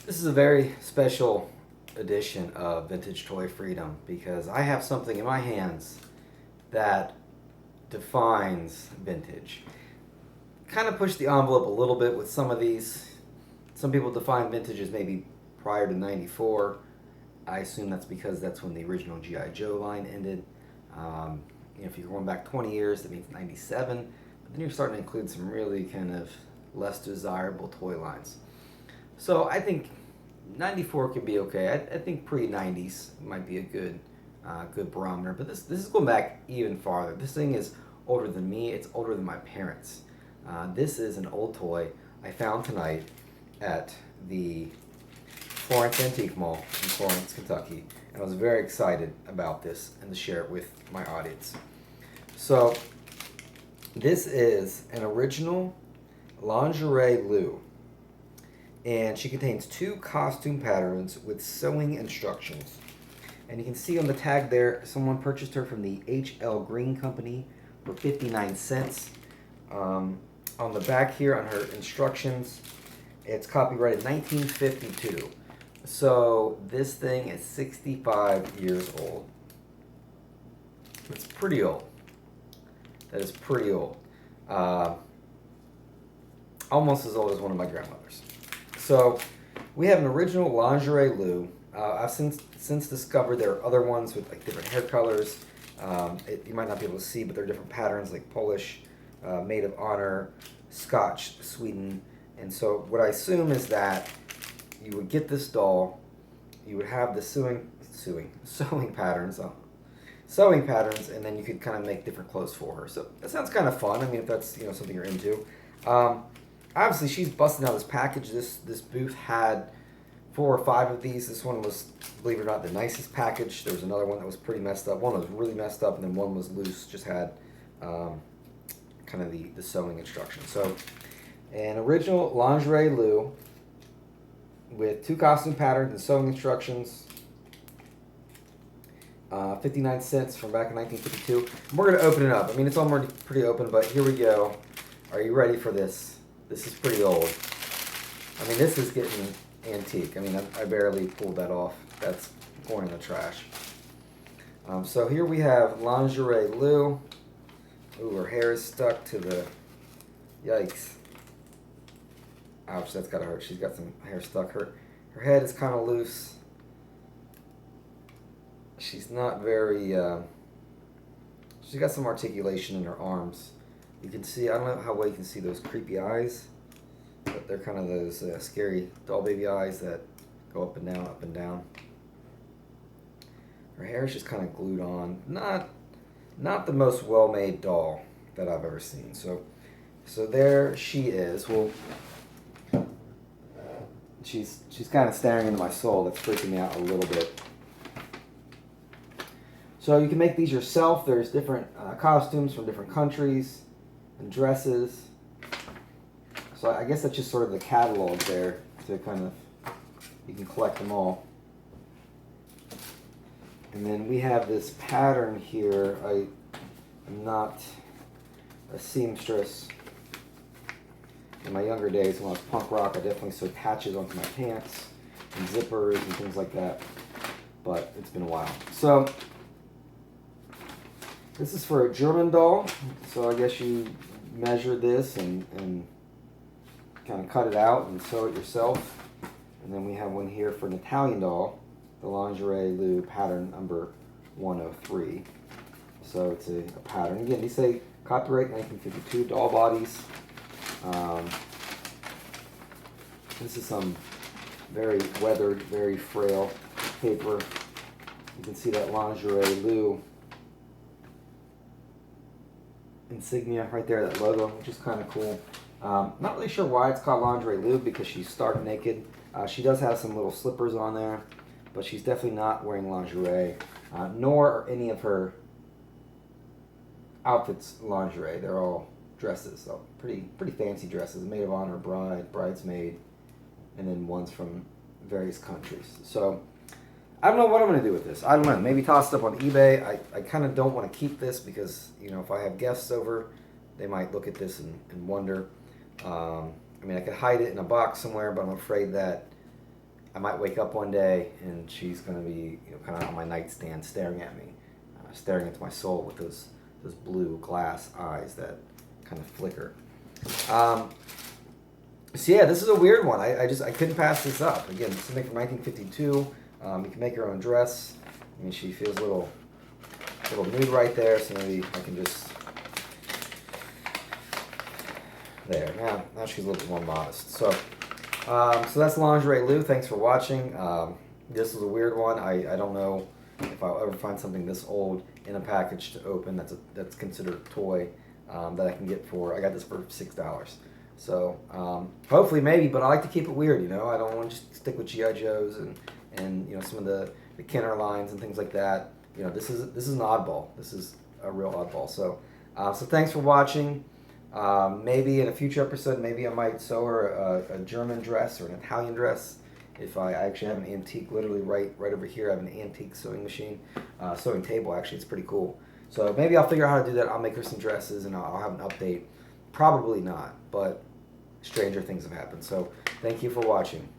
This is a very special edition of Vintage Toy Freedom because I have something in my hands that defines vintage. Kind of push the envelope a little bit with some of these. Some people define vintage as maybe prior to 94. I assume that's because that's when the original G.I. Joe line ended. If you're going back 20 years, that means 97. But then you're starting to include some really kind of less desirable toy lines. So I think 94 could be okay. I think pre 90s might be a good barometer. But this is going back even farther. This thing is older than me. It's older than my parents. This is an old toy I found tonight at the Florence Antique Mall in Florence, Kentucky, and I was very excited about this and to share it with my audience. So this is an original Lingerie Lou, and she contains two costume patterns with sewing instructions. And you can see on the tag there, someone purchased her from the H.L. Green Company for 59 cents. On the back here, on her instructions, it's copyrighted 1952. So this thing is 65 years old. It's pretty old. That is pretty old. Almost as old as one of my grandmothers. So we have an original Lingerie Lou. I've since discovered there are other ones with like different hair colors. You might not be able to see, but they're different patterns like Polish, Maid of Honor, Scotch, Sweden. And so what I assume is that you would get this doll, you would have the sewing patterns, and then you could kind of make different clothes for her. So that sounds kind of fun. I mean, if that's something you're into. Obviously, she's busting out this package. This booth had 4 or 5 of these. This one was, believe it or not, the nicest package. There was another one that was pretty messed up. One was really messed up, and then one was loose. Just had kind of the sewing instructions. So, an original Lingerie Lou with 2 costume patterns and sewing instructions. 59 cents from back in 1952. And we're going to open it up. I mean, it's already pretty open, but here we go. Are you ready for this? This is pretty old. I mean, this is getting antique. I mean, I barely pulled that off. That's going in the trash. So here we have Lingerie Lou. Ooh, her hair is stuck to the... Yikes. Ouch, that's gotta hurt. She's got some hair stuck. Her head is kind of loose. She's not very... she's got some articulation in her arms. You can see, I don't know how well you can see those creepy eyes, but they're kind of those scary doll baby eyes that go up and down, up and down. Her hair is just kind of glued on. Not the most well-made doll that I've ever seen. So there she is. Well, she's kind of staring into my soul. That's freaking me out a little bit. So you can make these yourself. There's different costumes from different countries and dresses. So I guess that's just sort of the catalog there to kind of, you can collect them all. And then we have this pattern here. I am not a seamstress. In my younger days when I was punk rock, I definitely sewed patches onto my pants and zippers and things like that. But it's been a while. So this is for a German doll. So I guess you measure this and kind of cut it out and sew it yourself. And then we have one here for an Italian doll, the Lingerie Lou pattern number 103. So it's a pattern. Again, these say copyright 1952 doll bodies. This is some very weathered, very frail paper. You can see that Lingerie Lou insignia right there, that logo, which is kind of cool. Not really sure why it's called Lingerie Lou, because she's stark naked. She does have some little slippers on there, but she's definitely not wearing lingerie, nor are any of her outfits lingerie. They're all dresses, so pretty fancy dresses. Maid of Honor, bride, bridesmaid, and then ones from various countries. So I don't know what I'm going to do with this. I don't know. Maybe toss it up on eBay. I kind of don't want to keep this because, if I have guests over, they might look at this and wonder. I mean, I could hide it in a box somewhere, but I'm afraid that I might wake up one day and she's going to be, you know, kind of on my nightstand staring at me, staring into my soul with those blue glass eyes that kind of flicker. So yeah, this is a weird one. I couldn't pass this up. Again, something from 1952. You can make your own dress. I mean, she feels a little nude right there, so maybe I can just there. Now she's a little bit more modest. So that's Lingerie Lou. Thanks for watching. This was a weird one. I don't know if I'll ever find something this old in a package to open that's considered a toy that I can get for. I got this for $6. So hopefully maybe, but I like to keep it weird. You know, I don't want to just stick with GI Joes and you know some of the Kenner lines and things like that. You know, this is an oddball. This is a real oddball. So so thanks for watching. Maybe in a future episode, maybe I might sew her a German dress or an Italian dress. If I actually have an antique, literally right over here, I have an antique sewing machine, sewing table. Actually, it's pretty cool. So maybe I'll figure out how to do that. I'll make her some dresses and I'll have an update. Probably not, but stranger things have happened. So thank you for watching.